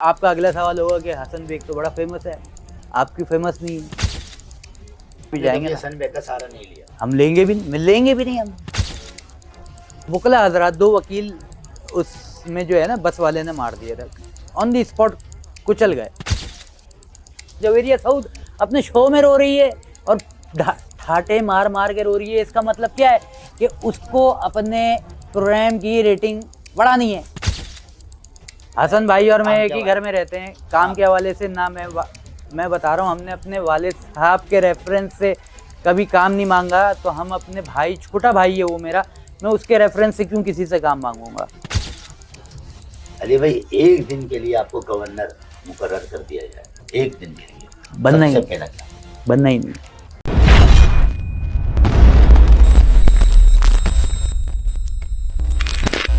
आपका अगला सवाल होगा कि हसन बेग तो बड़ा फेमस है, आप क्यों फेमस नहीं है? भी जाएंगे हसन बेग का सारा नहीं लिया, हम लेंगे भी नहीं, लेंगे भी नहीं हम। वकला हजरात, 2 वकील उसमें जो है ना बस वाले ने मार दिया था, ऑन दी स्पॉट कुचल गए। जवेरिया सऊद अपने शो में रो रही है और ठाटे मार मार के रो रही है, इसका मतलब क्या है कि उसको अपने प्रोग्राम की रेटिंग बढ़ानी है। हसन भाई और मैं एक ही घर में रहते हैं, काम के हवाले से ना मैं बता रहा हूँ, हमने अपने वालिद साहब के रेफरेंस से कभी काम नहीं मांगा, तो हम अपने भाई, छोटा भाई है वो मेरा, मैं उसके रेफरेंस से क्यों किसी से काम मांगूंगा। अली भाई एक दिन के लिए आपको गवर्नर मुकर्रर कर दिया जाए, एक दिन के लिए, बनना ही बनना ही नहीं।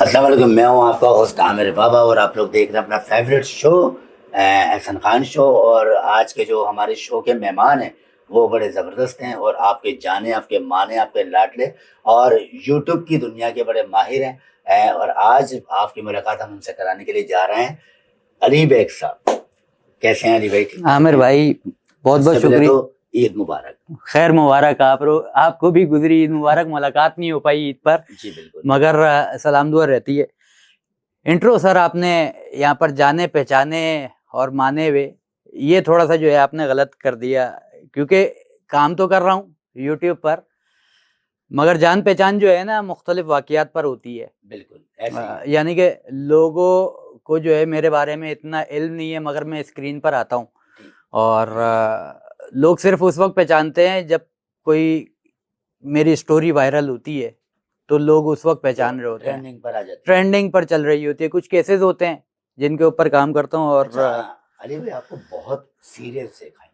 अस्सलाम वालेकुम, मैं हूँ आपका होस्ट आमिर बाबा और आप लोग देख रहे हैं अपना favourite show Ehsan Khan show. और आज के जो हमारे शो के मेहमान हैं वो बड़े ज़बरदस्त हैं और आपके जाने, आपके माने, आपके लाडले और यूट्यूब की दुनिया के बड़े माहिर हैं। और आज आपकी मुलाकात हम उनसे कराने के लिए जा रहे हैं। अली बेग साहब, कैसे हैं अली भाई? आमिर भाई बहुत बहुत शुक्रिया। तो ईद मुबारक। खैर मुबारक, आपको भी गुजरी ईद मुबारक। मुलाकात नहीं हो पाई ईद पर, जी बिल्कुल, मगर सलाम दुआ रहती है। इंट्रो सर आपने यहाँ पर जाने पहचाने और माने हुए, ये थोड़ा सा जो है आपने गलत कर दिया, क्योंकि काम तो कर रहा हूँ यूट्यूब पर, मगर जान पहचान जो है ना मुख्तलिफ वाक़ियात पर होती है। बिल्कुल यानी कि लोगों को जो है मेरे बारे में इतना इल्म नहीं है, मगर मैं स्क्रीन पर आता हूँ और लोग सिर्फ उस वक्त पहचानते हैं जब कोई मेरी स्टोरी वायरल होती है, तो लोग उस वक्त पहचान रहे होते हैं, ट्रेंडिंग पर आ जाते हैं, ट्रेंडिंग पर चल रही होती है। कुछ केसेस होते हैं जिनके ऊपर काम करता हूँ। और अली भाई आपको बहुत सीरियस देखा है,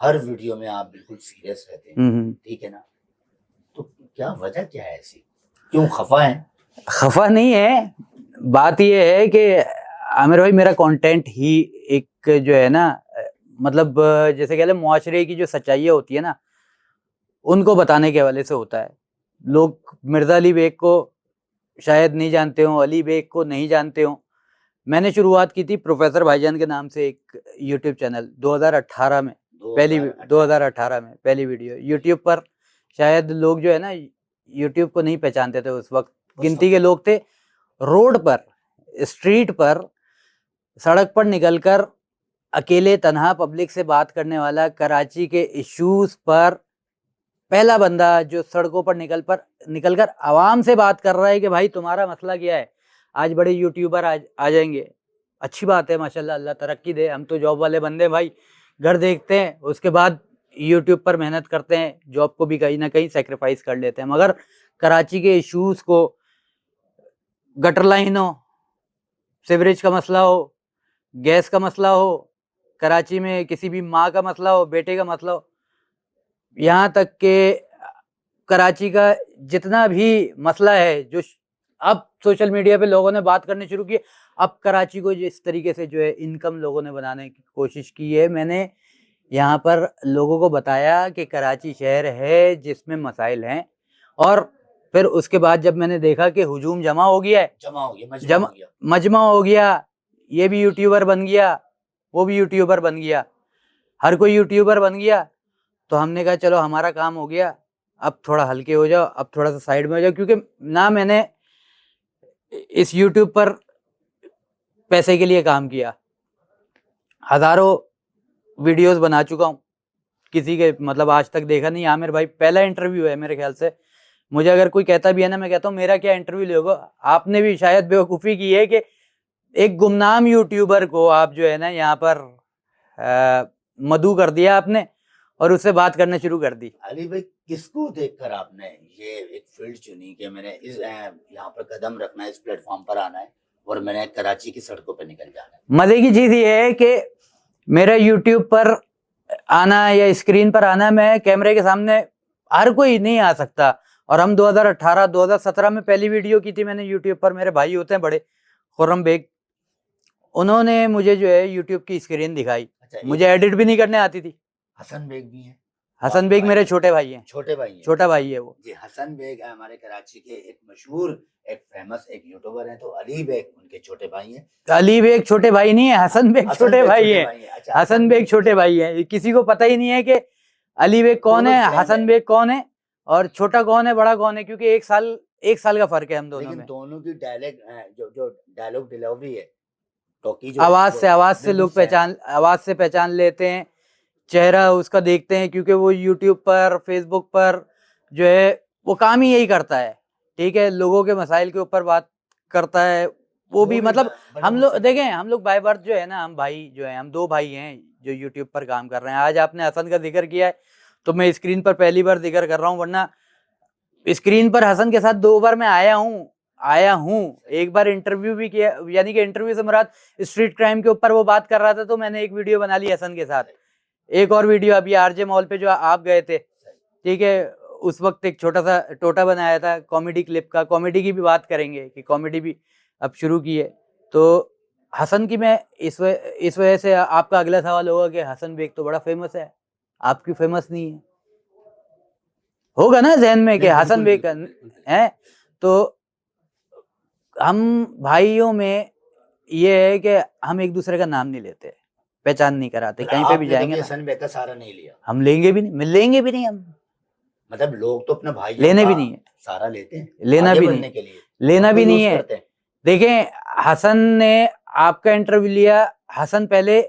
हर वीडियो में आप बिल्कुल सीरियस रहते हैं, ठीक है ना? तो क्या वजह क्या है ऐसी, क्यों खफा है? खफा नहीं है, बात ये है कि आमिर भाई मेरा कंटेंट ही एक जो है ना, मतलब जैसे कह लें मुआशरे की जो सच्चाइयाँ होती है ना, उनको बताने के हवाले से होता है। लोग मिर्ज़ा अली बेग को शायद नहीं जानते हो, अली बेग को नहीं जानते हो। मैंने शुरुआत की थी प्रोफेसर भाईजान के नाम से एक यूट्यूब चैनल 2018 में, 2018 में पहली वीडियो यूट्यूब पर। शायद लोग जो है ना यूट्यूब को नहीं पहचानते थे उस वक्त, गिनती के लोग थे। रोड पर, स्ट्रीट पर, सड़क पर निकलकर अकेले तन्हा पब्लिक से बात करने वाला, कराची के इश्यूज पर पहला बंदा जो सड़कों पर निकलकर आवाम से बात कर रहा है कि भाई तुम्हारा मसला क्या है। आज बड़े यूट्यूबर आ जाएंगे, अच्छी बात है, माशाल्लाह, अल्लाह तरक्की दे। हम तो जॉब वाले बंदे भाई, घर देखते हैं उसके बाद यूट्यूब पर मेहनत करते हैं, जॉब को भी कहीं ना कहीं सेक्रीफाइस कर लेते हैं। मगर कराची के इश्यूज को, गटर लाइन हो, सीवरेज का मसला हो, गैस का मसला हो, कराची में किसी भी माँ का मसला हो, बेटे का मसला हो, यहाँ तक के कराची का जितना भी मसला है, जो अब सोशल मीडिया पे लोगों ने बात करनी शुरू की। अब कराची को जिस तरीके से जो है इनकम लोगों ने बनाने की कोशिश की है, मैंने यहाँ पर लोगों को बताया कि कराची शहर है जिसमें मसाइल हैं। और फिर उसके बाद जब मैंने देखा कि हुजूम जमा हो गया है, मजमा हो गया, ये भी यूट्यूबर बन गया, वो भी यूट्यूबर बन गया, हर कोई यूट्यूबर बन गया, तो हमने कहा चलो हमारा काम हो गया, अब थोड़ा हल्के हो जाओ, अब थोड़ा सा साइड में हो जाओ। क्योंकि ना मैंने इस यूट्यूब पर पैसे के लिए काम किया, हजारों वीडियोस बना चुका हूँ, किसी के मतलब आज तक देखा नहीं। आमिर भाई पहला इंटरव्यू है मेरे ख्याल से। मुझे अगर कोई कहता भी है ना, मैं कहता हूँ मेरा क्या इंटरव्यू लोगे। आपने भी शायद बेवकूफ़ी की है कि एक गुमनाम यूट्यूबर को आप जो है ना यहाँ पर मधु कर दिया आपने और उससे बात करना शुरू कर दी। अली भाई किसको देखकर आपने ये एक फील्ड चुनी कि मैंने इस यहाँ पर कदम रखना है, इस प्लेटफॉर्म पर आना है और मैंने कराची की सड़कों पर निकल जाना है? मजे की चीज ये है कि मेरा यूट्यूब पर आना या स्क्रीन पर आना, मैं कैमरे के सामने हर कोई नहीं आ सकता। और हम 2018-2017 में पहली वीडियो की थी मैंने यूट्यूब पर, मेरे भाई होते हैं बड़े, खुर्रम बेग, उन्होंने मुझे जो है यूट्यूब की स्क्रीन दिखाई। मुझे एडिट भी नहीं करने आती थी। हसन बेग भी हैं? हसन बेग मेरे छोटे भाई हैं। छोटे भाई हैं? छोटा भाई है वो जी। हसन बेग हमारे कराची के एक मशहूर एक फेमस एक यूट्यूबर हैं, तो अली बेग उनके छोटे भाई हैं। अली बेग छोटे भाई नहीं है, हसन बेग हसन छोटे बेग भाई छोटे है। भाई हैं। अच्छा, हसन बेग छोटे भाई है, किसी को पता ही नहीं है कि अली बेग कौन दोनों है, फ्रेंड हसन है, बेग कौन है, और छोटा कौन है, बड़ा कौन है, क्योंकि 1 साल का फर्क है हम दोनों लेकिन में। दोनों की डायलेक्ट जो जो डायलॉग डिलीवरी है, टोकी जो है आवाज वो से बिल्कुल लोग सेम है। आवाज से पहचान लेते हैं, चेहरा उसका देखते हैं, क्योंकि वो यूट्यूब पर फेसबुक पर जो है वो काम ही यही करता है। ठीक है, लोगों के मसाइल के ऊपर बात करता है। वो भी मतलब बड़े हम मुंह लोग से देखें, बोलते हैं। हम लोग बाय बर्थ जो है ना, हम भाई जो है, हम 2 भाई हैं जो यूट्यूब पर काम कर रहे हैं। आज आपने हसन का जिक्र किया है तो मैं स्क्रीन पर पहली बार जिक्र कर रहा हूँ, वरना स्क्रीन पर हसन के साथ 2 बार मैं आया हूँ। एक बार इंटरव्यू भी किया, यानी कि इंटरव्यू से मुराद स्ट्रीट क्राइम के ऊपर वो बात कर रहा था, तो मैंने एक वीडियो बना ली हसन के साथ। एक और वीडियो अभी आरजे मॉल पे जो आप गए थे, ठीक है, उस वक्त एक छोटा सा टोटा बनाया था कॉमेडी क्लिप का। कॉमेडी की भी बात करेंगे कि कॉमेडी भी अब शुरू की है। तो हसन की मैं इस वजह से आपका अगला सवाल होगा कि हसन बेग तो बड़ा फेमस है, आपकी फेमस नहीं है, होगा ना जहन में कि नहीं, हसन बिल्कुल बेग बिल्कुल बिल्कुल बिल्कुल। है। तो हम भाइयों में ये है कि हम एक दूसरे का नाम नहीं लेते, पहचान नहीं कराते, पर कहीं पे भी आपने जाएंगे कभी ना, हसन बेग का सहारा नहीं लिया? हम लेंगे भी नहीं, मिलेंगे भी नहीं हम, मतलब लोग तो अपने भाइयों लेने का भी नहीं है, सहारा लेते हैं लेना आगे भी नहीं बढ़ने है, के लिए, लेना उनको भी नहीं यूज है। करते हैं। देखें, हसन ने आपका इंटरव्यू लिया, हसन पहले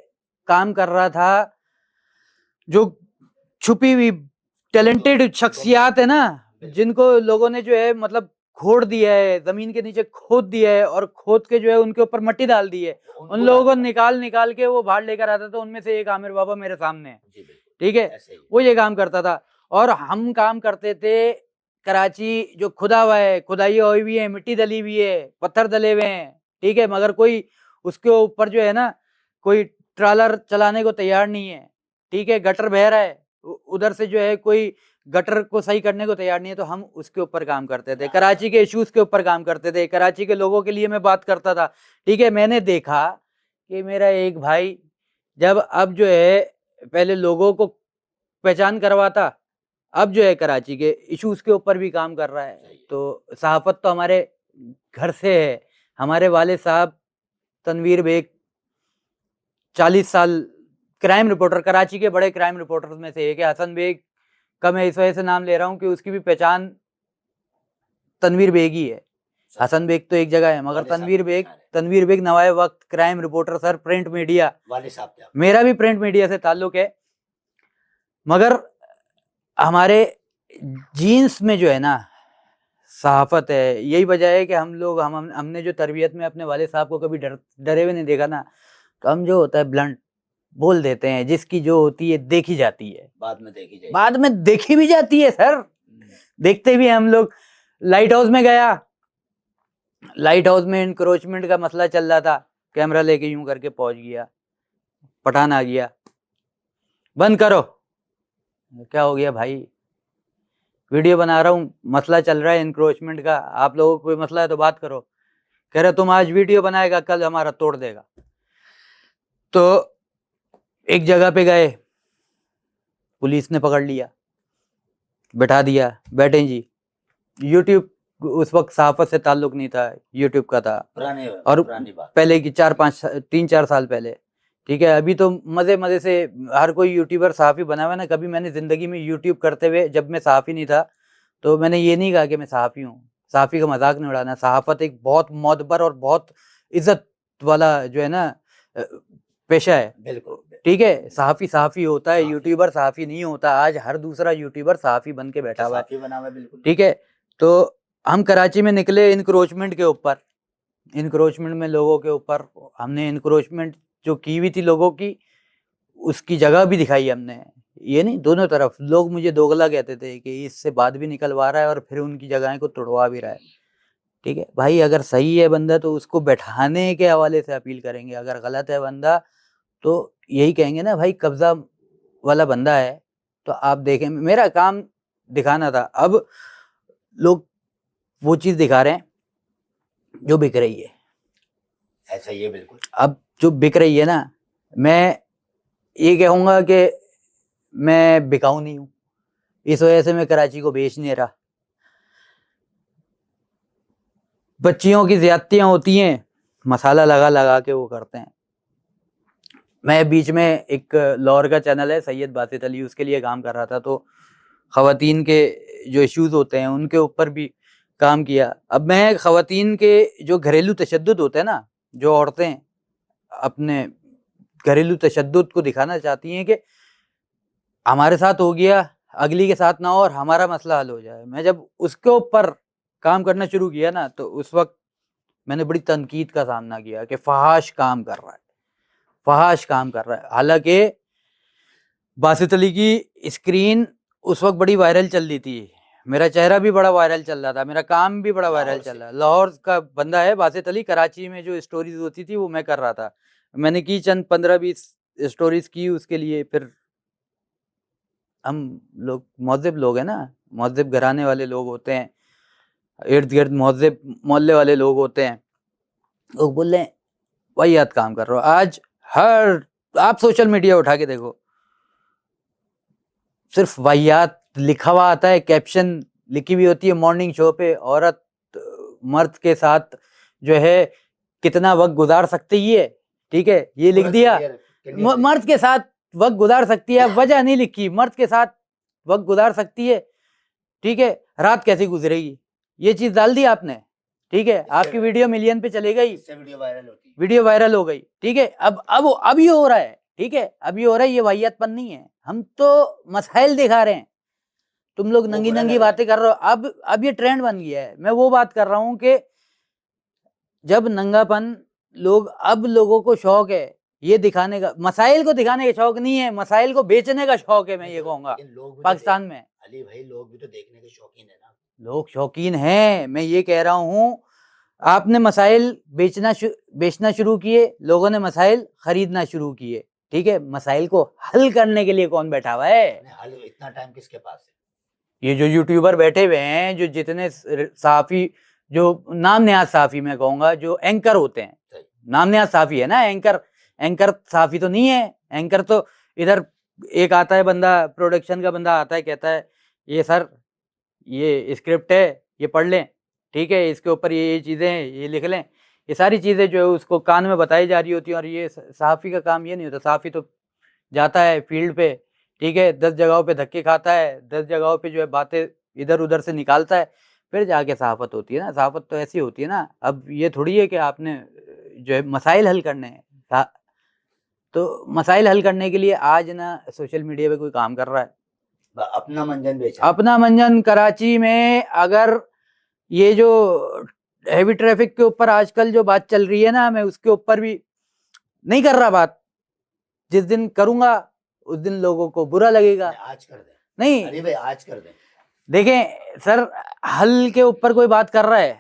काम कर रहा था, जो छुपी हुई टैलेंटेड शख्सियात है ना, जिनको लोगों ने जो है मतलब खोद दिया है, जमीन के नीचे खोद दिया है और खोद के जो है उनके ऊपर मिट्टी डाल दी है, उन उनको लोगों को डालता है। निकाल निकाल के वो बाहर लेकर आता था। उनमें से एक आमिर बाबा मेरे सामने है, जी बिल्कुल, ठीक है, ऐसे ही है। वो ये काम करता था। और हम काम करते थे कराची, जो खुदा हुआ है, खुदाई हुई हुई है, मिट्टी दली हुई है, पत्थर दले हुए हैं, ठीक है, मगर कोई उसके ऊपर जो है ना, कोई ट्रॉलर चलाने को तैयार नहीं है, ठीक है, गटर बह रहा है, उधर से जो है कोई गटर को सही करने को तैयार नहीं है, तो हम उसके ऊपर काम करते थे, कराची के इश्यूज के ऊपर काम करते थे, कराची के लोगों के लिए मैं बात करता था। ठीक है, मैंने देखा कि मेरा एक भाई जब अब जो है पहले लोगों को पहचान करवाता, अब जो है कराची के इश्यूज के ऊपर भी काम कर रहा है। तो सहाफत तो हमारे घर से है। हमारे वाले साहब तनवीर बेग 40 साल क्राइम रिपोर्टर, कराची के बड़े क्राइम रिपोर्टर्स में से एक है। हसन बेग का मैं इस वजह से नाम ले रहा हूँ कि उसकी भी पहचान तनवीर बेग ही है। हसन बेग तो एक जगह है, मगर तनवीर बेग नवाए वक्त crime reporter, sir print media, वाले साहब थे। मेरा भी प्रिंट मीडिया से ताल्लुक है, मगर हमारे जीन्स में जो है ना सहाफत है। यही वजह है कि हमने जो तरबियत में अपने वाले साहब को कभी डरे हुए नहीं देखा ना, तो हम जो होता है ब्लंट बोल देते हैं, जिसकी जो होती है देखी जाती है, बाद में देखी जाएगी, बाद में देखी भी जाती है सर, देखते भी हैं हम लोग। लाइट हाउस में गया, लाइट हाउस में इंक्रोचमेंट का मसला चल रहा था, कैमरा लेके यूं करके पहुंच गया, पठान आ गया, बंद करो। क्या हो गया भाई, वीडियो बना रहा हूँ, मसला चल रहा है इंक्रोचमेंट का, आप लोगों को कोई मसला है तो बात करो। कह रहे तुम आज वीडियो बनाएगा, कल हमारा तोड़ देगा। तो एक जगह पे गए, पुलिस ने पकड़ लिया, बैठा दिया, बैठे जी। यूट्यूब उस वक्त सहाफत से ताल्लुक नहीं था, यूट्यूब का था, और पुरानी बात, पहले की 3-4 साल पहले, ठीक है। अभी तो मजे मजे से हर कोई यूट्यूबर सहाफी बना हुआ है ना। कभी मैंने जिंदगी में यूट्यूब करते हुए, जब मैं सहाफी नहीं था, तो मैंने ये नहीं कहा कि मैं सहाफी हूँ। सहाफी का मजाक नहीं उड़ाना। सहाफत एक बहुत मोतबर और बहुत इज्जत वाला जो है ना पेशा है, बिल्कुल, ठीक है। सहाफी होता है, यूट्यूबर सहाफी नहीं होता। आज हर दूसरा यूट्यूबर सहाफी बन के बैठा हुआ है, ठीक है। तो हम कराची में निकले इंक्रोचमेंट के ऊपर, इंक्रोचमेंट में लोगों के ऊपर हमने इंक्रोचमेंट जो की हुई थी लोगों की, उसकी जगह भी दिखाई हमने। ये नहीं, दोनों तरफ लोग मुझे दोगला कहते थे कि इससे बात भी निकलवा रहा है और फिर उनकी जगहें को तोड़वा भी रहा है, ठीक है भाई। अगर सही है बंदा तो उसको बैठाने के हवाले से अपील करेंगे, अगर गलत है बंदा तो यही कहेंगे ना भाई कब्जा वाला बंदा है। तो आप देखें, मेरा काम दिखाना था, अब लोग वो चीज दिखा रहे हैं जो बिक रही है। ऐसा ही है बिल्कुल। अब जो बिक रही है ना, मैं ये कहूंगा कि मैं बिकाऊ नहीं हूं, इस वजह से मैं कराची को बेच नहीं रहा। बच्चियों की ज्यादतियां होती हैं, मसाला लगा लगा के वो करते हैं। मैं बीच में एक लाहौर का चैनल है सैयद बासित अली, उसके लिए काम कर रहा था, तो ख़वातीन के जो इश्यूज होते हैं उनके ऊपर भी काम किया। अब मैं ख़वातीन के जो घरेलू तशद्दुद होते हैं ना, जो औरतें अपने घरेलू तशद्दुद को दिखाना चाहती हैं कि हमारे साथ हो गया, अगली के साथ ना हो और हमारा मसला हल हो जाए। मैं जब उसके ऊपर काम करना शुरू किया ना, तो उस वक्त मैंने बड़ी तनकीद का सामना किया कि फहाश काम कर रहा है, फहाश काम कर रहा है। हालांकि बासित अली की स्क्रीन उस वक्त बड़ी वायरल चल रही थी, मेरा चेहरा भी बड़ा वायरल चल रहा था, मेरा काम भी बड़ा वायरल चल रहा है। लाहौर का बंदा है बासित अली, कराची में जो स्टोरीज होती थी वो मैं कर रहा था। मैंने की चंद 15-20 स्टोरीज की उसके लिए। फिर हम लोग महज़िब लोग हैं ना, महज़िब घराने वाले लोग होते हैं, इर्द गिर्द महज़िब मोहल्ले वाले लोग होते हैं, लोग बोल रहे हैं वाहियात काम कर रहे हो। आज हर आप सोशल मीडिया उठा के देखो, सिर्फ वाहियात लिखा हुआ आता है, कैप्शन लिखी हुई होती है मॉर्निंग शो पे, औरत मर्द के साथ जो है कितना वक्त गुजार सकती है, ठीक है, ये लिख दिया। मर्द के साथ वक्त गुजार सकती है, वजह नहीं लिखी, मर्द के साथ वक्त गुजार सकती है, ठीक है, रात कैसी गुजरेगी, ये चीज डाल दी आपने, ठीक है, आपकी वीडियो मिलियन पे चली गई, वीडियो वायरल हो गई, ठीक है। अब ये हो रहा है, ठीक है, अब ये हो रहा है, ये वाहियातपन नहीं है, हम तो मसाइल दिखा रहे हैं, तुम लोग नंगी नंगी बातें कर रहे हो। अब ये ट्रेंड बन गया है। मैं वो बात कर रहा हूं कि जब नंगापन लोग, अब लोगों को शौक है ये दिखाने का, मसाइल को दिखाने का शौक नहीं है, मसाइल को बेचने का शौक है। मैं ये कहूंगा पाकिस्तान में अली भाई लोग भी तो देखने के शौकीन है ना, लोग शौकीन हैं। मैं ये कह रहा हूँ, आपने मसाइल बेचना शुरू किए, लोगों ने मसाइल खरीदना शुरू किए, ठीक है। मसाइल को हल करने के लिए कौन बैठा हुआ है? हल इतना टाइम किसके पास है? ये जो यूट्यूबर बैठे हुए हैं, जो जितने सहाफी, जो नाम नेहाद सहाफी, मैं कहूंगा जो एंकर होते हैं, नाम नेहाद सहाफी है ना, एंकर सहाफी तो नहीं है। एंकर तो इधर एक आता है बंदा, प्रोडक्शन का बंदा आता है, कहता है ये सर ये स्क्रिप्ट है, ये पढ़ लें, ठीक है, इसके ऊपर ये चीज़ें हैं, ये लिख लें। ये सारी चीज़ें जो है उसको कान में बताई जा रही होती हैं। और ये सहाफ़ी का काम ये नहीं होता। सहाफ़ी तो जाता है फील्ड पे, ठीक है, 10 जगहों पे धक्के खाता है, 10 जगहों पे जो है बातें इधर उधर से निकालता है, फिर जाके सहाफ़त होती है ना। सहाफ़त तो ऐसी होती है ना। अब ये थोड़ी है कि आपने जो है मसाइल हल करने हैं, तो मसाइल हल करने के लिए आज ना सोशल मीडिया पे कोई काम कर रहा है, अपना मंजन बेचा, अपना मंजन। कराची में अगर ये जो हैवी ट्रैफिक के ऊपर आजकल जो बात चल रही है ना, मैं उसके ऊपर भी नहीं कर रहा बात। जिस दिन करूंगा उस दिन लोगों को बुरा लगेगा। आज कर दे, नहीं अरे भाई आज कर दे। देखें सर, हल के ऊपर कोई बात कर रहा है।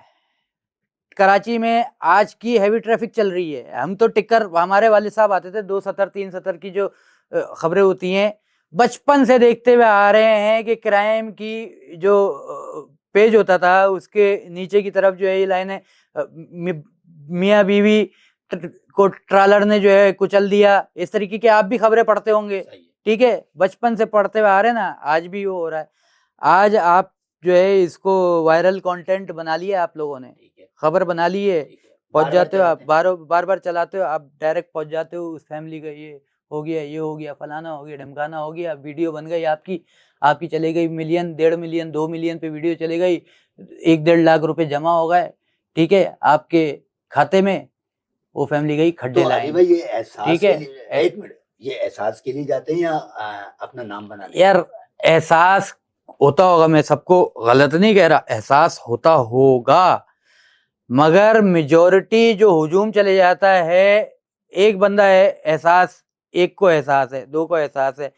कराची में आज की हैवी ट्रैफिक चल रही है। हम तो टिकर, हमारे वाले साहब आते थे 2 सतर 3 सतर की जो खबरें होती हैं, बचपन से देखते हुए आ रहे हैं कि क्राइम की जो पेज होता था उसके नीचे की तरफ जो है ये लाइनें, मियाँ बीवी को ट्रालर ने जो है कुचल दिया, इस तरीके की आप भी खबरें पढ़ते होंगे, ठीक है, बचपन से पढ़ते हुए आ रहे हैं ना, आज भी वो हो रहा है। आज आप जो है इसको वायरल कंटेंट बना लिया आप लोगों ने, खबर बना ली है, पहुंच जाते हो आप, बार बार चलाते हो आप, डायरेक्ट पहुंच जाते हो उस फैमिली का, ये हो गया, ये हो गया, फलाना हो गया, ढमकाना हो गया, वीडियो बन गई आपकी चली गई मिलियन, 1.5 मिलियन, 2 मिलियन पे वीडियो चली गई, 1-1.5 लाख रुपए जमा हो गए, ठीक है, आपके खाते में। वो फैमिली गई खड्डे तो लाए, भाई ये एहसास ठीक के है। लिए, एक मिनट, ये एहसास के लिए जाते हैं या अपना नाम बनाने? यार एहसास होता होगा, मैं सबको गलत नहीं कह रहा, एहसास होता होगा, मगर मेजॉरिटी जो हुजूम चले जाता है, एक बंदा है एहसास, एक को एहसास है, 2 को एहसास है,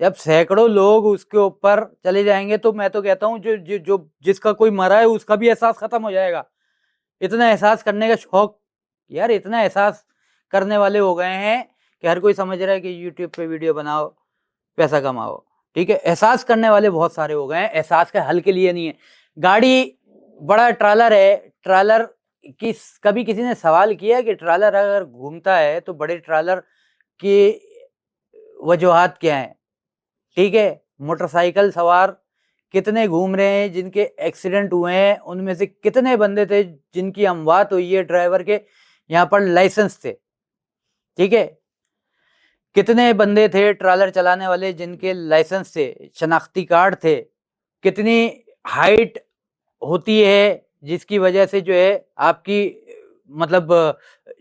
जब सैकड़ों लोग उसके ऊपर चले जाएंगे तो मैं तो कहता हूँ जो जिसका कोई मरा है उसका भी एहसास खत्म हो जाएगा। इतना एहसास करने का शौक, यार इतना एहसास करने वाले हो गए हैं कि हर कोई समझ रहा है कि यूट्यूब पे वीडियो बनाओ, पैसा कमाओ, ठीक है। एहसास करने वाले बहुत सारे हो गए हैं, एहसास के हल के लिए नहीं है। गाड़ी बड़ा ट्रालर है, ट्रालर की कभी किसी ने सवाल किया कि ट्रालर अगर घूमता है तो बड़े ट्रालर की वजूहात क्या है, ठीक है। मोटरसाइकिल सवार कितने घूम रहे हैं जिनके एक्सीडेंट हुए हैं, उनमें से कितने बंदे थे जिनकी अमवात हुई है, ड्राइवर के यहाँ पर लाइसेंस थे, ठीक है, कितने बंदे थे ट्रालर चलाने वाले जिनके लाइसेंस थे, शनाख्ती कार्ड थे, कितनी हाइट होती है जिसकी वजह से जो है आपकी मतलब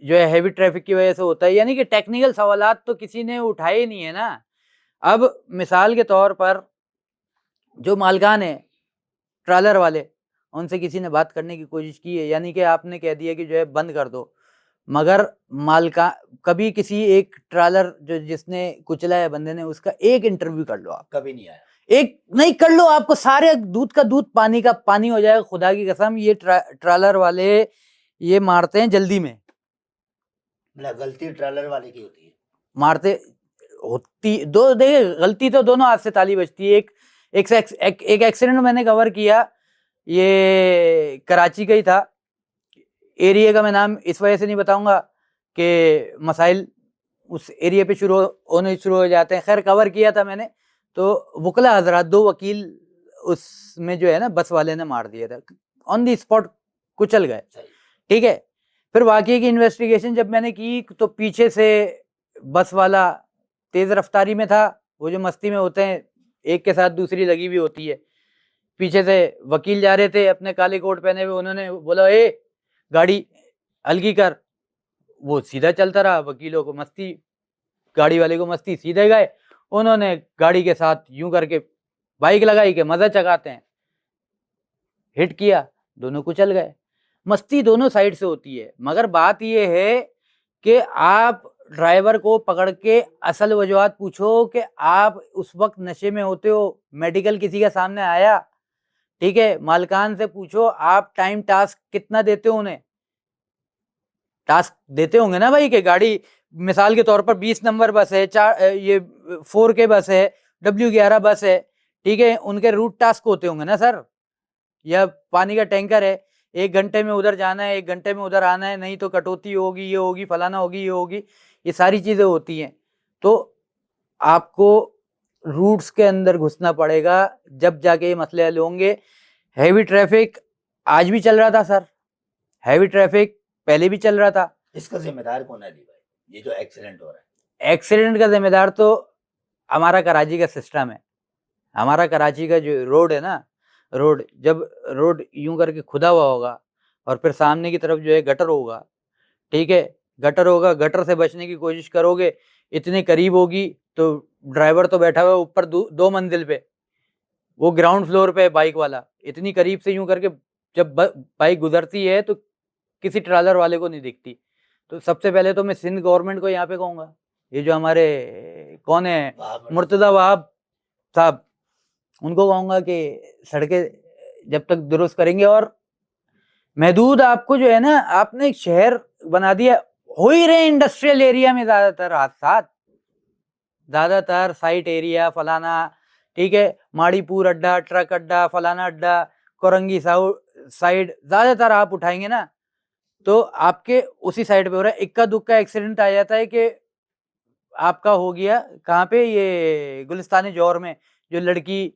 जो है हैवी ट्रैफिक की वजह से होता है, यानी कि टेक्निकल सवालात तो किसी ने उठाए ही नहीं है ना। अब मिसाल के तौर पर जो मालकान है ट्रालर वाले, उनसे किसी ने बात करने की कोशिश की है, यानी कि आपने कह दिया कि जो है बंद कर दो, मगर मालका कभी किसी एक ट्रालर जो जिसने कुचला है बंदे ने, उसका एक इंटरव्यू कर लो आप, कभी नहीं आया। एक नहीं कर लो, आपको सारे दूध का दूध पानी का पानी हो जाएगा, खुदा की कसम। ये ट्रालर वाले ये मारते हैं जल्दी में, मतलब गलती ट्रेलर वाले की होती है। मारते होती दो, देखिए गलती तो दोनों हाथ से ताली बजती है। एक एक्सीडेंट मैंने कवर किया, ये कराची का ही था। एरिया का मैं नाम इस वजह से नहीं बताऊंगा कि मसाइल उस एरिया पे शुरू हो जाते हैं। खैर कवर किया था मैंने, तो वकला हजरात, 2 वकील उसमें जो है ना बस वाले ने मार दिया था, ऑन दी स्पॉट कुचल गए, ठीक है। फिर वाकई की इन्वेस्टिगेशन जब मैंने की तो पीछे से बस वाला तेज रफ्तारी में था, वो जो मस्ती में होते हैं, एक के साथ दूसरी लगी हुई होती है। पीछे से वकील जा रहे थे अपने काले कोट पहने हुए, उन्होंने बोला ए गाड़ी हल्की कर, वो सीधा चलता रहा, वकीलों को मस्ती, गाड़ी वाले को मस्ती, सीधे गए। उन्होंने गाड़ी के साथ यूं करके बाइक लगाई के मजा चगाते हैं, हिट किया, दोनों कुचल गए। मस्ती दोनों साइड से होती है, मगर बात यह है कि आप ड्राइवर को पकड़ के असल वजूहत पूछो कि आप उस वक्त नशे में होते हो, मेडिकल किसी के सामने आया, ठीक है। मालकान से पूछो आप टाइम टास्क कितना देते हो उन्हें, टास्क देते होंगे ना भाई, कि गाड़ी मिसाल के तौर पर 20 नंबर बस है, 4 के बस है, W11 बस है, ठीक है, उनके रूट टास्क होते होंगे ना सर। या पानी का टैंकर है, 1 घंटे में उधर जाना है, 1 घंटे में उधर आना है, नहीं तो कटौती होगी, ये होगी, फलाना होगी, ये होगी, ये सारी चीजें होती हैं। तो आपको रूट्स के अंदर घुसना पड़ेगा, जब जाके ये मसले हल होंगे। हैवी ट्रैफिक आज भी चल रहा था सर, हैवी ट्रैफिक पहले भी चल रहा था। इसका जिम्मेदार कौन है अली भाई, ये जो एक्सीडेंट हो रहा है? एक्सीडेंट का जिम्मेदार तो हमारा कराची का सिस्टम है, हमारा कराची का जो रोड है ना, रोड जब रोड यूं करके खुदा हुआ होगा और फिर सामने की तरफ जो है गटर होगा, ठीक है, गटर होगा, गटर से बचने की कोशिश करोगे, इतने करीब होगी तो ड्राइवर तो बैठा हुआ है ऊपर 2 मंजिल पे, वो ग्राउंड फ्लोर पे है बाइक वाला, इतनी करीब से यूं करके जब बाइक गुजरती है तो किसी ट्रालर वाले को नहीं दिखती। तो सबसे पहले तो मैं सिंध गवर्नमेंट को यहाँ पे कहूँगा, ये जो हमारे कौन है मुर्तजा वहाब साहब, उनको कहूँगा कि सड़कें जब तक दुरुस्त करेंगे, और महदूद आपको जो है ना, आपने एक शहर बना दिया, हो ही रहे इंडस्ट्रियल एरिया में ज्यादातर हादसात, ज्यादातर साइट एरिया फलाना, ठीक है, माड़ीपुर अड्डा, ट्रक अड्डा, फलाना अड्डा, कोरंगी साइड, ज्यादातर आप उठाएंगे ना तो आपके उसी साइड पे हो रहा है। इक्का दुक्का एक्सीडेंट आ जाता है कि आपका हो गया कहाँ पे, ये गुलिस्तानी जौहर में जो लड़की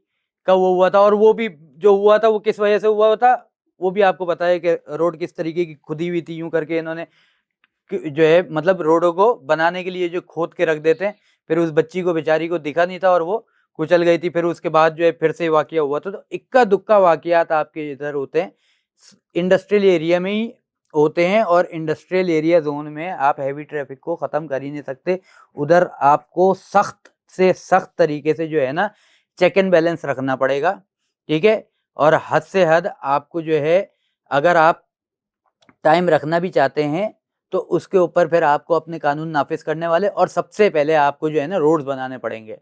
का वो हुआ था, और वो भी जो हुआ था वो किस वजह से हुआ था वो भी आपको पता है कि रोड किस तरीके की खुदी हुई थी, यूं करके इन्होंने जो है मतलब रोडों को बनाने के लिए जो खोद के रख देते हैं, फिर उस बच्ची को बेचारी को दिखा नहीं था और वो कुचल गई थी, फिर उसके बाद जो है फिर से वाकया हुआ था। तो इक्का दुक्का वाकयात आपके इधर होते हैं, इंडस्ट्रियल एरिया में ही होते हैं, और इंडस्ट्रियल एरिया जोन में आप हैवी ट्रैफिक को ख़त्म कर ही नहीं सकते। उधर आपको सख्त से सख्त तरीके से जो है ना चेक एंड बैलेंस रखना पड़ेगा, ठीक है। और हद से हद आपको जो है, अगर आप टाइम रखना भी चाहते हैं तो उसके ऊपर फिर आपको अपने कानून नाफिज करने वाले, और सबसे पहले आपको जो है ना रोड्स बनाने पड़ेंगे,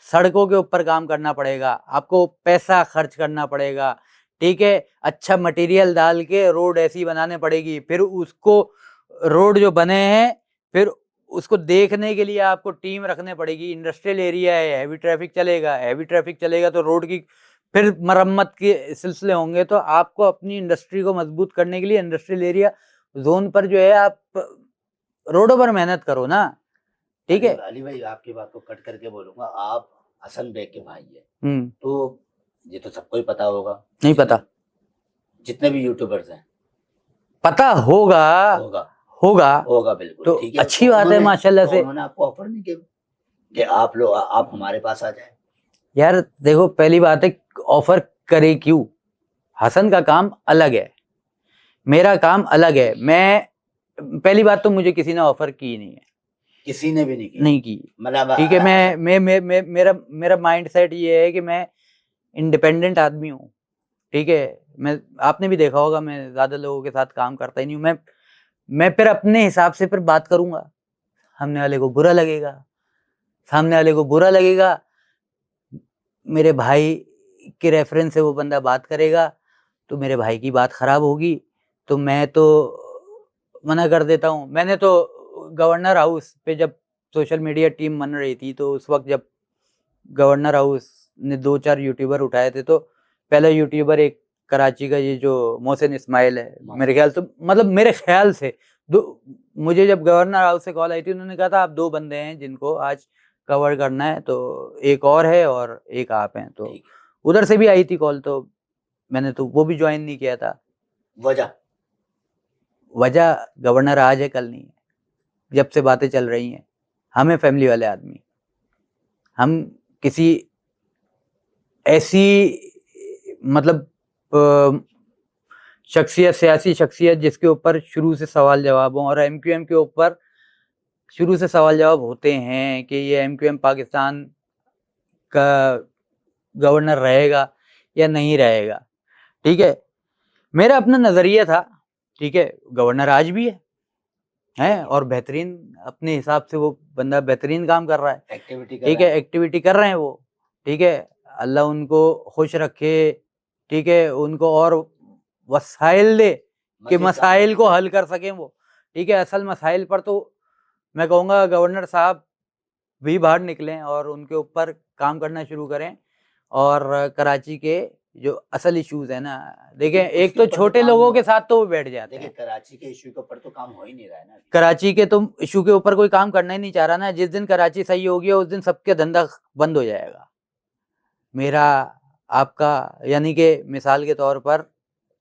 सड़कों के ऊपर काम करना पड़ेगा, आपको पैसा खर्च करना पड़ेगा, ठीक है, अच्छा मटेरियल डाल के रोड ऐसी बनाने पड़ेगी। फिर उसको रोड जो बने हैं फिर उसको देखने के लिए आपको टीम रखने पड़ेगी। इंडस्ट्रियल एरिया है, हैवी ट्रैफिक चलेगा, हैवी ट्रैफिक चलेगा तो रोड की फिर मरम्मत के सिलसिले होंगे। तो आपको अपनी इंडस्ट्री को मजबूत करने के लिए इंडस्ट्रियल एरिया जोन पर जो है आप रोडों पर मेहनत करो ना, ठीक है। अली भाई आपकी बात को कट करके बोलूंगा, आप हसन बेग के भाई है, तो ये तो सबको ही पता होगा, नहीं पता? जितने भी यूट्यूबर्स हैं। पता होगा, होगा होगा होगा बिल्कुल, तो ठीक है। अच्छी बात है उन्होंने- माशाल्लाह तो से। उन्होंने आपको ऑफर नहीं किया कि आप लोग आप हमारे पास आ जाए? यार देखो, पहली बात है, ऑफर करे क्यों? हसन का काम अलग है, मेरा काम अलग है। मैं, पहली बात तो मुझे किसी ने ऑफर की नहीं है, किसी ने भी नहीं की? नहीं की। मतलब ठीक है, मैं मेरा मेरा माइंड सेट ये है कि मैं इंडिपेंडेंट आदमी हूँ। ठीक है, मैं, आपने भी देखा होगा, मैं ज्यादा लोगों के साथ काम करता ही नहीं हूँ। मैं फिर अपने हिसाब से फिर बात करूंगा, सामने वाले को बुरा लगेगा, सामने वाले को बुरा लगेगा, मेरे भाई के रेफरेंस से वो बंदा बात करेगा तो मेरे भाई की बात खराब होगी, तो मैं तो मना कर देता हूँ। मैंने तो गवर्नर हाउस पे जब सोशल मीडिया टीम बन रही थी, तो उस वक्त जब गवर्नर हाउस ने 2-4 यूट्यूबर उठाए थे, तो पहला यूट्यूबर एक कराची का ये जो मोहसिन इस्माइल है, मेरे ख्याल, तो मतलब मेरे ख्याल से मुझे जब गवर्नर हाउस से कॉल आई थी, उन्होंने कहा था आप 2 बंदे हैं जिनको आज कवर करना है, तो एक और है और एक आप हैं। तो उधर से भी आई थी कॉल, तो मैंने तो वो भी ज्वाइन नहीं किया था। वजह गवर्नर आज है कल नहीं है, जब से बातें चल रही हैं। हमें फैमिली वाले आदमी, हम किसी ऐसी मतलब शख्सियत, सियासी शख्सियत जिसके ऊपर शुरू से सवाल जवाब हों, और एमक्यूएम के ऊपर शुरू से सवाल जवाब होते हैं कि ये एमक्यूएम पाकिस्तान का गवर्नर रहेगा या नहीं रहेगा। ठीक है, मेरा अपना नजरिया था। ठीक है, गवर्नर आज भी है और बेहतरीन अपने हिसाब से वो बंदा बेहतरीन काम कर रहा है, एक्टिविटी ठीक है, एक्टिविटी कर रहे हैं वो। ठीक है, अल्लाह उनको खुश रखे, ठीक है, उनको और वसाइल दे कि मसाइल को हल कर सकें वो। ठीक है, असल मसाइल पर तो मैं कहूँगा गवर्नर साहब भी बाहर निकलें और उनके ऊपर काम करना शुरू करें, और कराची के जो असल इश्यूज है ना, देखें, एक तो छोटे लोगों के साथ तो वो बैठ जाते हैं। कराची के इशू के ऊपर तो काम हो ही नहीं रहा है ना। कराची के तो इशू के ऊपर कोई काम करना ही नहीं चाह रहा ना। जिस दिन कराची सही होगी उस दिन सबके धंधा बंद हो जाएगा। मेरा, आपका, यानी कि मिसाल के तौर पर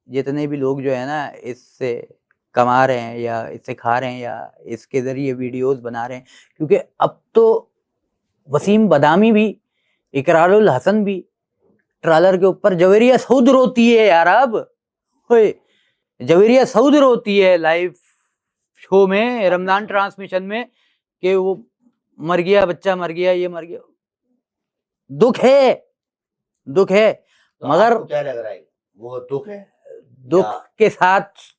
जितने भी लोग जो है ना इससे कमा रहे हैं या इससे खा रहे हैं या इसके ज़रिए वीडियोस बना रहे हैं, क्योंकि अब तो वसीम बदामी भी, इकरारुल हसन भी ट्रालर के ऊपर जवेरिया सऊद रोती है यार। अब जवेरिया सऊद रोती है लाइव शो में, रमजान ट्रांसमिशन में, कि वो मर गया, बच्चा मर गया, ये मर गया। दुख है, दुख है, तो मगर क्या लग रहा है वो दुख है? दुख के साथ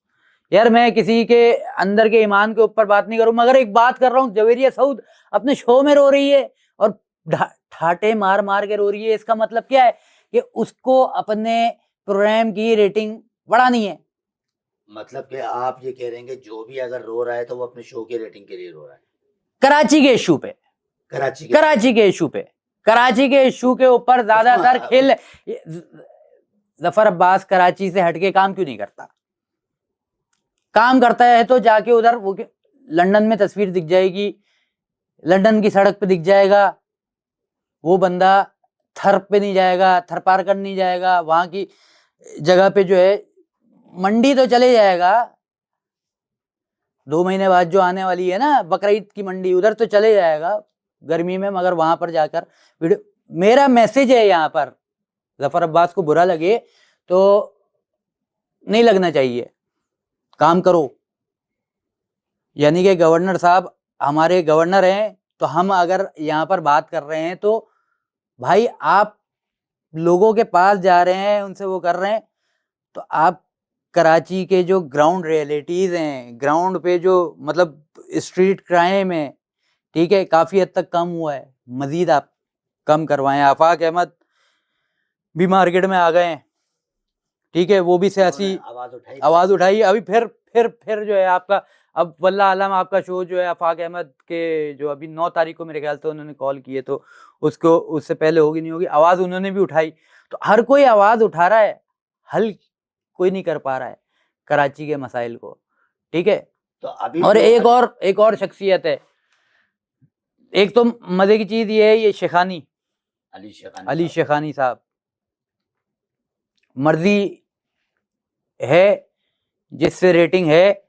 यार मैं किसी के अंदर के ईमान के ऊपर बात नहीं करूं, मगर एक बात कर रहा हूं, जवेरिया सऊद अपने शो में रो रही है और ठाटे मार मार के रो रही है। इसका मतलब क्या है कि उसको अपने प्रोग्राम की रेटिंग बढ़ानी है। मतलब कि आप ये कह रहे हैं कि जो भी अगर रो रहा है तो वो अपने शो की रेटिंग के लिए रो रहा है। कराची के इशू पे, कराची के इशू पे, कराची के इशू के ऊपर ज्यादातर खेल। जफर अब्बास कराची से हटके काम क्यों नहीं करता? काम करता है तो जाके उधर वो लंदन में तस्वीर दिख जाएगी, लंदन की सड़क पे दिख जाएगा, वो बंदा थर पे नहीं जाएगा, थर पार कर नहीं जाएगा, वहां की जगह पे जो है मंडी तो चले जाएगा, 2 महीने बाद जो आने वाली है ना बकरीद की मंडी, उधर तो चले जाएगा गर्मी में, मगर वहां पर जाकर वीडियो। मेरा मैसेज है यहाँ पर, जफर अब्बास को बुरा लगे तो नहीं लगना चाहिए, काम करो। यानी कि गवर्नर साहब हमारे गवर्नर हैं, तो हम अगर यहाँ पर बात कर रहे हैं तो भाई आप लोगों के पास जा रहे हैं, उनसे वो कर रहे हैं, तो आप कराची के जो ग्राउंड रियलिटीज हैं, ग्राउंड पे जो मतलब स्ट्रीट क्राइम है, ठीक है, काफी हद तक कम हुआ है, मजीद आप कम करवाएं। आफाक अहमद भी मार्केट में आ गए हैं, ठीक है, वो भी सियासी आवाज उठाई। अभी फिर जो है आपका, अब वल्लाह आलम आपका शो जो है आफाक अहमद के, जो अभी 9 तारीख को मेरे ख्याल से उन्होंने कॉल किए, तो उसको उससे पहले होगी नहीं होगी, आवाज उन्होंने भी उठाई। तो हर कोई आवाज उठा रहा है, हल कोई नहीं कर पा रहा है कराची के मसाइल को। ठीक है, तो अभी और एक और शख्सियत है। एक तो मजे की चीज ये है, ये शेखानी, अली शेखानी साहब, मर्जी है, जिससे रेटिंग है,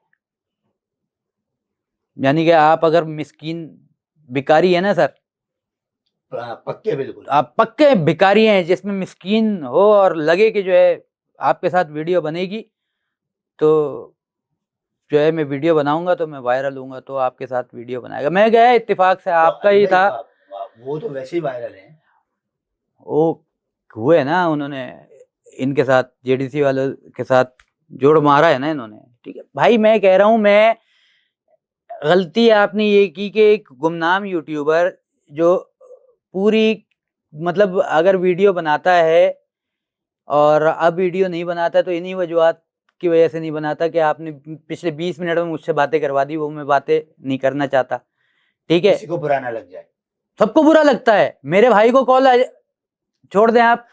यानी कि आप अगर मिस्कीन भिखारी है ना सर, पक्के बिल्कुल आप पक्के भिखारी हैं, जिसमें मिस्कीन हो और लगे कि जो है आपके साथ वीडियो बनेगी, तो जो है मैं वीडियो बनाऊंगा तो मैं वायरल हूँगा, तो आपके साथ वीडियो बनाएगा। मैं गया इत्तेफाक से, तो आपका अली ही भाई था वो तो वैसे ही वायरल है। वो, हुए ना उन्होंने इनके साथ, जेडीसी वालों के साथ जोड़ मारा है ना इन्होंने। ठीक है भाई, मैं कह रहा हूँ, मैं गलती आपने ये की कि एक गुमनाम यूट्यूबर जो पूरी, मतलब अगर वीडियो बनाता है और अब वीडियो नहीं बनाता तो इन्हीं वजूहत की वजह से नहीं बनाता कि आपने पिछले 20 मिनट में मुझसे बातें करवा दी, वो मैं बातें नहीं करना चाहता। ठीक है, किसी को बुरा ना लग जाए। सबको बुरा लगता है। मेरे भाई को कॉल छोड़ दें आप,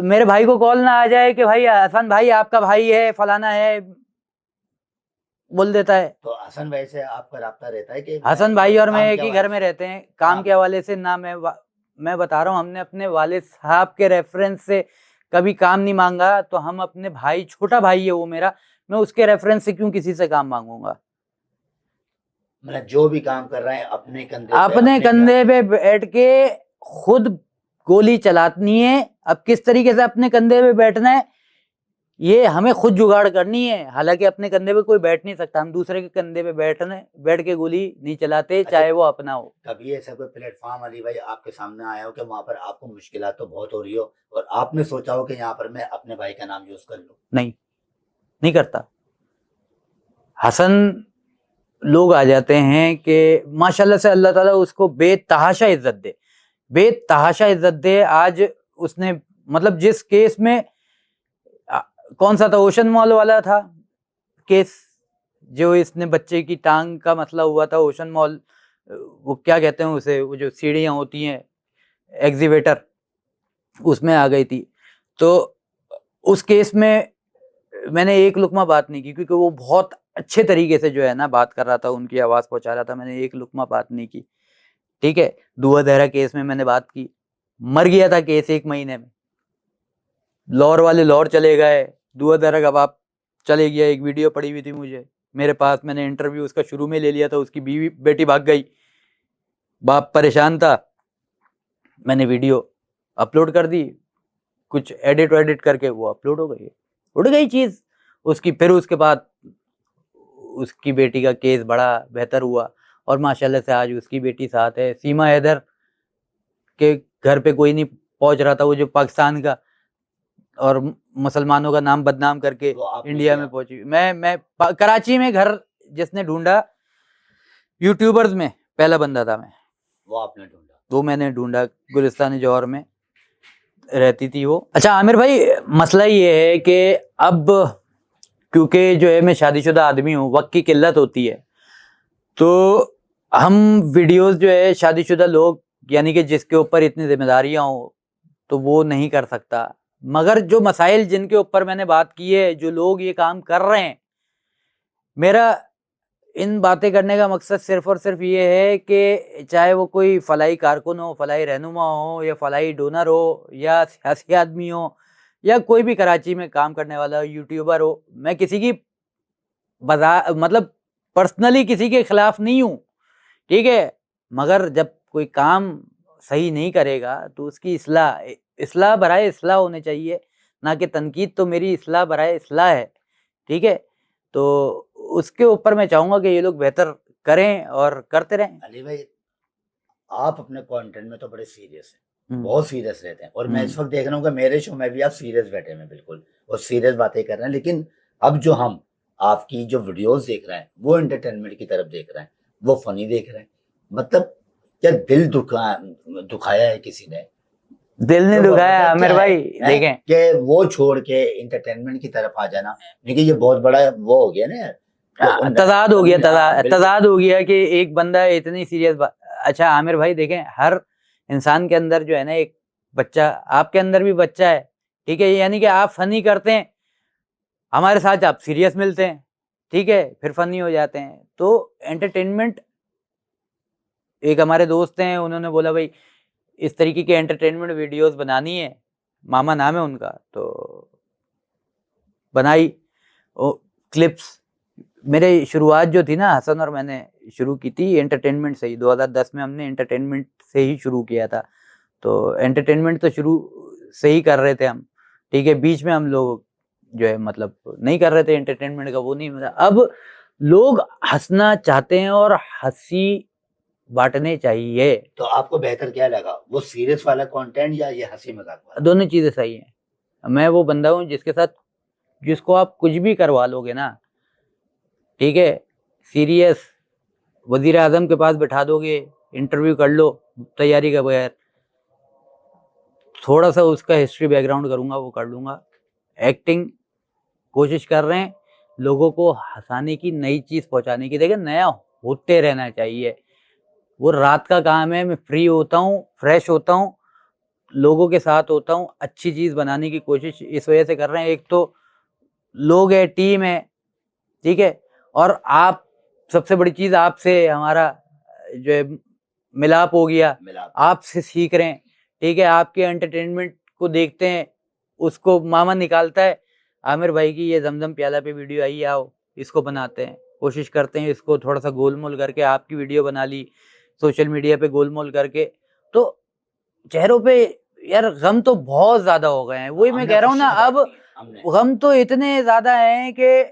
मेरे भाई को कॉल ना आ जाए कि भाई हसन भाई आपका भाई है, फलाना है, बोल देता है। तो हसन भाई से आपका राब्ता रहता है कि हसन भाई और मैं काम एक के ही हवाले घर में से? रहते हैं, काम हाँ। के हवाले से ना। मैं बता रहा हूँ, हमने अपने वालिद साहब के रेफरेंस से कभी काम नहीं मांगा, तो हम अपने भाई, छोटा भाई है वो मेरा, मैं उसके रेफरेंस से क्यों किसी से काम मांगूंगा। मतलब जो भी काम कर रहे हैं अपने कंधे पे, अपने अपने घर कंधे पे। पे बैठ के खुद गोली चलानी है। अब किस तरीके से अपने कंधे पे बैठना है, ये हमें खुद जुगाड़ करनी है। हालांकि अपने कंधे पे कोई बैठ नहीं सकता, हम दूसरे के कंधे पे बैठ के गोली नहीं चलाते, अच्छा, चाहे वो अपना हो। कभी ऐसा कोई प्लेटफॉर्म अली भाई आपके सामने आया हो कि वहां पर आपको मुश्किलात तो बहुत हो रही हो और आपने सोचा हो कि यहाँ पर मैं अपने भाई का नाम यूज कर लूं? नहीं, नहीं करता। हसन लोग आ जाते हैं कि माशाल्लाह से अल्लाह ताला उसको बेतहाशा इज्जत दे, बेतहाशा इज्जत दे। आज उसने, मतलब जिस केस में कौन सा था, ओशन मॉल वाला था केस, जो इसने बच्चे की टांग का मसला हुआ था, ओशन मॉल, वो क्या कहते हैं उसे, वो जो सीढ़ियां होती हैं, एग्जीवेटर, उसमें आ गई थी। तो उस केस में मैंने एक लुकमा बात नहीं की, क्योंकि वो बहुत अच्छे तरीके से जो है ना बात कर रहा था, उनकी आवाज पहुंचा रहा था, मैंने एक लुकमा बात नहीं की। ठीक है, दुआ दहरा केस में मैंने बात की, मर गया था केस 1 महीने में, लाहौर वाले लाहौर चले गए, दुआ दहरा का बाप चले गया। एक वीडियो पड़ी हुई थी मुझे मेरे पास, मैंने इंटरव्यू उसका शुरू में ले लिया था, उसकी बीवी बेटी भाग गई, बाप परेशान था, मैंने वीडियो अपलोड कर दी, कुछ एडिट करके वो अपलोड हो गई, उड़ गई चीज उसकी। फिर उसके बाद उसकी बेटी का केस बड़ा बेहतर हुआ, और माशाल्लाह से आज उसकी बेटी साथ है। सीमा हैदर के घर पे कोई नहीं पहुंच रहा था, वो जो पाकिस्तान का और मुसलमानों का नाम बदनाम करके वो आपने इंडिया किया। में पहुंची। मैं कराची में घर जिसने ढूंढा यूट्यूबर्स में, पहला बंदा था मैं, वो आपने ढूंढा। वो मैंने ढूंढा। गुलिस्तान जौहर में रहती थी वो। अच्छा आमिर भाई, मसला ये है कि अब क्योंकि जो है मैं शादीशुदा आदमी हूँ, वक्त की किल्लत होती है, तो हम वीडियोस जो है शादीशुदा लोग, यानी कि जिसके ऊपर इतनी जिम्मेदारियां हो, तो वो नहीं कर सकता। मगर जो मसाइल जिनके ऊपर मैंने बात की है, जो लोग ये काम कर रहे हैं, मेरा इन बातें करने का मकसद सिर्फ और सिर्फ ये है कि चाहे वो कोई फलाई कारकुन हो, फलाई रहनुमा हो, या फलाई डोनर हो, या सियासी आदमी हो, या कोई भी कराची में काम करने वाला यूट्यूबर हो, मैं किसी की मतलब पर्सनली किसी के खिलाफ नहीं हूँ। ठीक है, मगर जब कोई काम सही नहीं करेगा तो उसकी इस्लाह बराए इस्लाह होने चाहिए, ना कि तनकीद। तो मेरी इस्लाह बराए इस्लाह है। ठीक है, तो उसके ऊपर मैं चाहूंगा कि ये लोग बेहतर करें और करते रहें। अली भाई आप अपने कंटेंट में तो बड़े सीरियस हैं, हम्म, बहुत सीरियस रहते हैं, और मैं इस वक्त देख रहा हूँ कि मेरे शो में भी आप सीरियस बैठे हैं बिल्कुल, और सीरियस बातें कर रहे हैं। लेकिन अब जो हम आपकी जो वीडियोस देख रहे हैं वो एंटरटेनमेंट की तरफ देख रहे हैं, वो फनी देख रहे हैं। मतलब क्या दिल दुखाया है किसी ने? दिल ने तो दुखाया मतलब आमिर क्या भाई, है देखें, कि वो छोड़ के इंटरटेनमेंट की तरफ आ जाना, क्योंकि ये बहुत बड़ा वो हो गया ना यार, कि तजाद हो गया, हाँ, बिल्कुल। तजाद हो गया कि एक बंदा इतनी सीरियस अच्छा आमिर भाई देखें, हर इंसान के अंदर जो है ना एक बच्चा, आपके अंदर भी बच्चा है। ठीक है, यानी कि आप फनी करते हैं, हमारे साथ आप सीरियस मिलते हैं, ठीक है, फिर फनी हो जाते हैं। तो एंटरटेनमेंट, एक हमारे दोस्त हैं, उन्होंने बोला भाई इस तरीके की एंटरटेनमेंट वीडियोस बनानी है, मामा नाम है उनका, तो बनाई क्लिप्स। मेरे शुरुआत जो थी ना, हसन और मैंने शुरू की थी एंटरटेनमेंट से ही। 2010 में हमने एंटरटेनमेंट से ही शुरू किया था। तो एंटरटेनमेंट तो शुरू से ही कर रहे थे हम, ठीक है। बीच में हम लोग जो है मतलब नहीं कर रहे थे एंटरटेनमेंट का, वो नहीं मिला। अब लोग हंसना चाहते हैं और हंसी बांटने चाहिए। तो आपको बेहतर क्या लगा, वो सीरियस वाला कंटेंट या ये हंसी मजाक वाला? दोनों चीजें सही हैं। मैं वो बंदा हूँ जिसके साथ, जिसको आप कुछ भी करवा लोगे ना, ठीक है, सीरियस वजीर आजम के पास बैठा दोगे, इंटरव्यू कर लो तैयारी के बगैर, थोड़ा सा उसका हिस्ट्री बैकग्राउंड करूंगा वो कर लूंगा। एक्टिंग कोशिश कर रहे हैं लोगों को हंसाने की, नई चीज पहुंचाने की। देखिए, नया होते रहना चाहिए। वो रात का काम है, मैं फ्री होता हूँ, फ्रेश होता हूँ, लोगों के साथ होता हूँ, अच्छी चीज बनाने की कोशिश इस वजह से कर रहे हैं। एक तो लोग है, टीम है, ठीक है, और आप, सबसे बड़ी चीज आपसे हमारा जो है मिलाप हो गया, आपसे सीख रहे हैं, ठीक है। आपके एंटरटेनमेंट को देखते हैं, उसको मामा निकालता है, आमिर भाई की ये जमजम प्याला पे वीडियो आई, आओ इसको बनाते हैं। कोशिश करते हैं इसको थोड़ा सा गोलमोल करके आपकी वीडियो बना ली, सोशल मीडिया पे गोलमोल करके। तो चेहरों पे यार गम तो बहुत ज्यादा हो गए हैं। वही मैं कह रहा हूँ ना, अब गम तो इतने ज्यादा हैं कि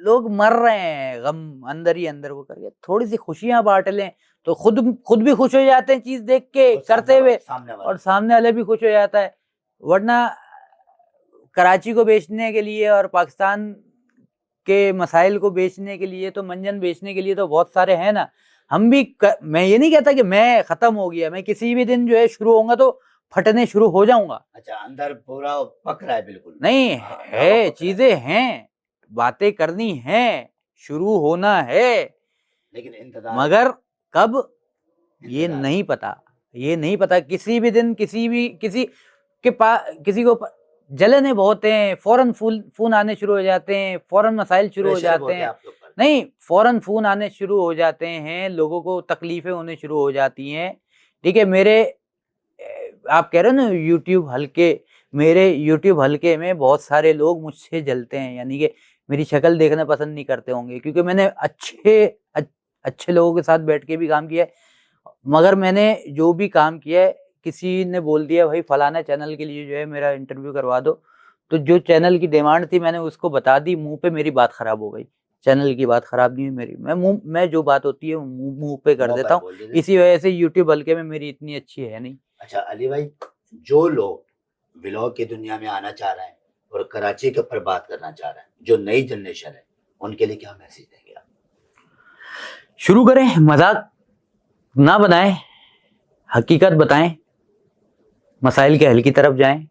लोग मर रहे हैं गम अंदर ही अंदर। वो करके थोड़ी सी खुशियां बांट लें तो खुद भी खुश हो जाते हैं चीज देख के करते हुए, और सामने वाले भी खुश हो जाता है। वरना कराची को बेचने के लिए और पाकिस्तान के मसाइल को बेचने के लिए, तो मंजन बेचने के लिए तो बहुत सारे हैं ना। हम भी मैं ये नहीं कहता कि मैं खत्म हो गया, मैं किसी भी दिन जो है शुरू होऊंगा तो फटने शुरू हो जाऊंगा। अच्छा, अंदर पूरा पक रहा है बिल्कुल? नहीं है, चीजें हैं, बातें करनी है, शुरू होना है, लेकिन इंतजार, मगर कब ये नहीं पता। ये नहीं पता, किसी भी दिन किसी के पास, किसी को जलने बहुत हैं, फौरन फोन आने शुरू हो जाते हैं, फौरन मसाइल शुरू हो जाते हैं। नहीं, फौरन फोन आने शुरू हो जाते हैं, लोगों को तकलीफें होने शुरू हो जाती हैं, ठीक है। मेरे आप कह रहे हो ना यूट्यूब हल्के, मेरे यूट्यूब हल्के में बहुत सारे लोग मुझसे जलते हैं, यानी कि मेरी शक्ल देखना पसंद नहीं करते होंगे, क्योंकि मैंने अच्छे लोगों के साथ बैठ के भी काम किया है। मगर मैंने जो भी काम किया है, किसी ने बोल दिया भाई फलाना चैनल के लिए जो है मेरा इंटरव्यू करवा दो, तो जो चैनल की डिमांड थी मैंने उसको बता दी, मुंह पे मेरी बात खराब हो गई। चैनल की बात खराब नहीं हुई मेरी, मैं जो बात होती है मुंह पे कर देता हूँ। इसी वजह से यूट्यूब हल्के में मेरी इतनी अच्छी है नहीं। अच्छा अली भाई, जो लोग व्लॉग की दुनिया में आना चाह रहे हैं और कराची के ऊपर बात करना चाह रहे हैं, जो नई जनरेशन है, उनके लिए क्या मैसेज देंगे आप? शुरू करें, मजाक ना बनाएं, हकीकत बताएं, मसाइल के हल की तरफ जाएं,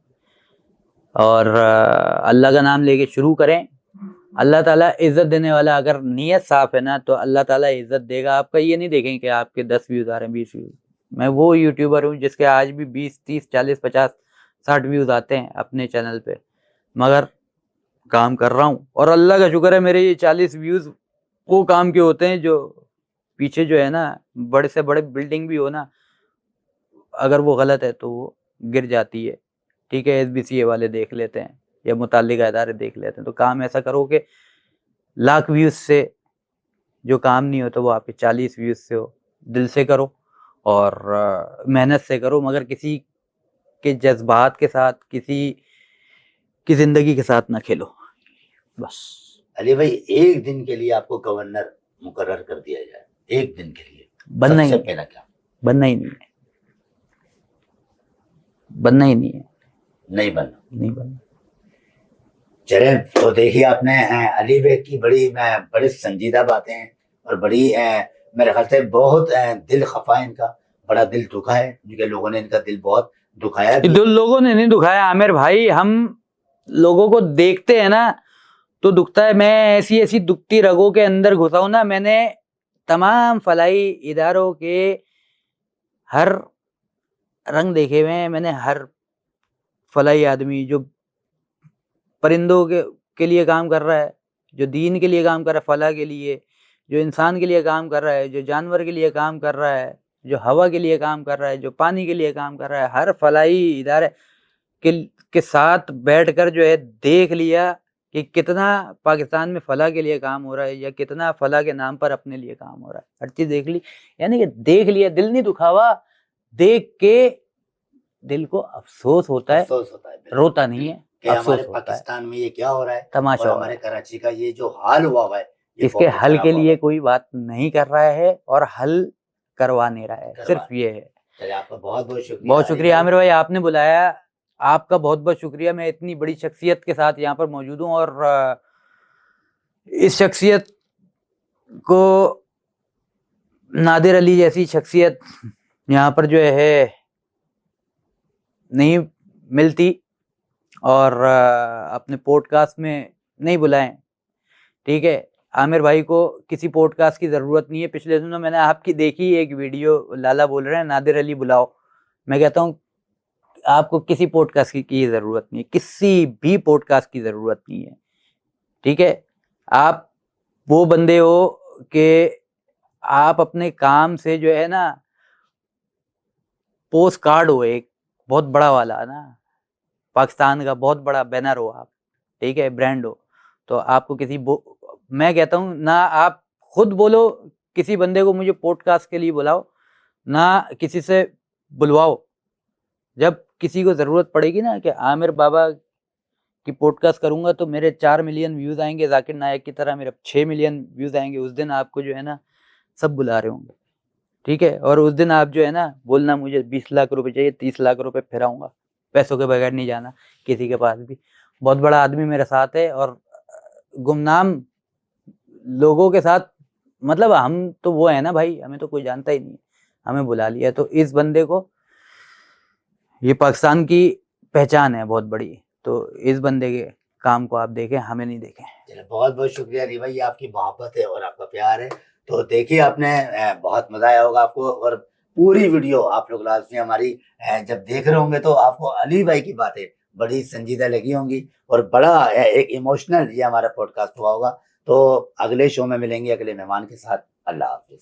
और अल्लाह का नाम लेके शुरू करें। अल्लाह ताला इज्जत देने वाला, अगर नीयत साफ है ना तो अल्लाह ताला इज्जत देगा। आपका ये नहीं देखेंगे कि आपके 10 व्यूज आ रहे हैं, 20 व्यूज। मैं वो यूट्यूबर हूँ जिसके आज भी 20, 30, 40, 50, 60 व्यूज आते हैं अपने चैनल पे, मगर काम कर रहा हूँ। और अल्लाह का शुक्र है मेरे ये 40 व्यूज वो काम के होते हैं जो पीछे जो है ना बड़े से बड़े बिल्डिंग भी हो ना, अगर वो गलत है तो वो गिर जाती है, ठीक है। SBCA वाले देख लेते हैं या मुताल्लिका इदारे देख लेते हैं। तो काम ऐसा करो कि लाख व्यूज से जो काम नहीं होता वो आपके 40 व्यूज से हो। दिल से करो और मेहनत से करो, मगर किसी के जज्बात के साथ, किसी की जिंदगी के साथ ना खेलो, बस। अली भाई, एक दिन के लिए आपको गवर्नर मुकर्रर कर दिया जाए, एक दिन के लिए, बनना ही पहला क्या? बनना ही नहीं है, बनना ही नहीं है, नहीं बनना। चले, तो देखिए आपने अली भाई की बड़ी संजीदा बातें हैं और बड़ी मेरे ख्याल से बहुत दिल खफा है इनका, बड़ा दिल दुखा है, क्योंकि लोगों ने इनका दिल बहुत दुखाया। लोगों ने नहीं दुखाया आमिर भाई, हम लोगों को देखते हैं ना तो दुखता है। मैं ऐसी ऐसी दुखती रगों के अंदर घुसा हूं ना, मैंने तमाम फलाई इदारों के हर रंग देखे हुए हैं। मैंने हर फलाई आदमी जो परिंदों के लिए काम कर रहा है, जो दीन के लिए काम कर रहा है, फला के लिए, जो इंसान के लिए काम कर रहा है, जो जानवर के लिए काम कर रहा है, जो हवा के लिए काम कर रहा है, जो पानी के लिए काम कर रहा है, हर फलाई इदारे के साथ बैठकर जो है देख लिया कि कितना पाकिस्तान में फलाह के लिए काम हो रहा है या कितना फलाह के नाम पर अपने लिए काम हो रहा है, हर चीज देख ली। यानी कि देख लिया, दिल नहीं दुखावा, देख के दिल को अफसोस होता है, अफसोस होता है बिल्कुल, रोता नहीं है, कि हमारे अफसोस होता है, पाकिस्तान में ये क्या हो रहा है तमाशा और हो हमारे रहा है। कराची का ये जो हाल हुआ हुआ है ये इसके बहुत ही हल खराब के हुआ हुआ लिए है। कोई बात नहीं कर रहा है और हल करवा नहीं रहा है, करवा सिर्फ ये है। चलिए, आपका बहुत बहुत शुक्रिया बहुत अली शुक्रिया भाई। आमिर भाई, आपने बुलाया, आपका बहुत बहुत शुक्रिया। मैं इतनी बड़ी शख्सियत के साथ यहाँ पर मौजूद हूँ और इस शख्सियत को, नादिर अली जैसी शख्सियत यहाँ पर जो है नहीं मिलती और अपने पॉडकास्ट में नहीं बुलाएं, ठीक है। आमिर भाई को किसी पॉडकास्ट की ज़रूरत नहीं है। पिछले दिनों मैंने आपकी देखी एक वीडियो, लाला बोल रहे हैं नादिर अली बुलाओ। मैं कहता हूँ आपको किसी पॉडकास्ट की ज़रूरत नहीं है, किसी भी पॉडकास्ट की ज़रूरत नहीं है, ठीक है। आप वो बंदे हो कि आप अपने काम से जो है ना, पोस्ट कार्ड हो एक बहुत बड़ा वाला ना, पाकिस्तान का बहुत बड़ा बैनर हो आप, ठीक है, ब्रांड हो, तो आपको मैं कहता हूँ ना आप खुद बोलो किसी बंदे को मुझे पॉडकास्ट के लिए बुलाओ, ना किसी से बुलवाओ। जब किसी को ज़रूरत पड़ेगी ना कि आमिर बाबा की पॉडकास्ट करूँगा तो मेरे 4 मिलियन व्यूज़ आएंगे, जाकिर नायक की तरह मेरे 6 मिलियन व्यूज़ आएंगे, उस दिन आपको जो है ना सब बुला रहे होंगे, ठीक है। और उस दिन आप जो है ना बोलना मुझे 20 लाख रुपए चाहिए, 30 लाख रुपए फिराऊंगा, पैसों के बगैर नहीं जाना किसी के पास भी। बहुत बड़ा आदमी मेरे साथ है और गुमनाम लोगों के साथ, मतलब हम तो वो है ना भाई, हमें तो कोई जानता ही नहीं, हमें बुला लिया। तो इस बंदे को, ये पाकिस्तान की पहचान है बहुत बड़ी, तो इस बंदे के काम को आप देखें, हमें नहीं देखें। चलिए, बहुत बहुत शुक्रिया अली भाई, आपकी मोहब्बत है और आपका प्यार है। तो देखिए आपने बहुत मजा आया होगा आपको, और पूरी वीडियो आप लोग लाजमी हमारी जब देख रहे होंगे तो आपको अली भाई की बातें बड़ी संजीदा लगी होंगी और बड़ा एक इमोशनल ये हमारा पॉडकास्ट हुआ होगा। तो अगले शो में मिलेंगे अगले मेहमान के साथ। अल्लाह हाफिज।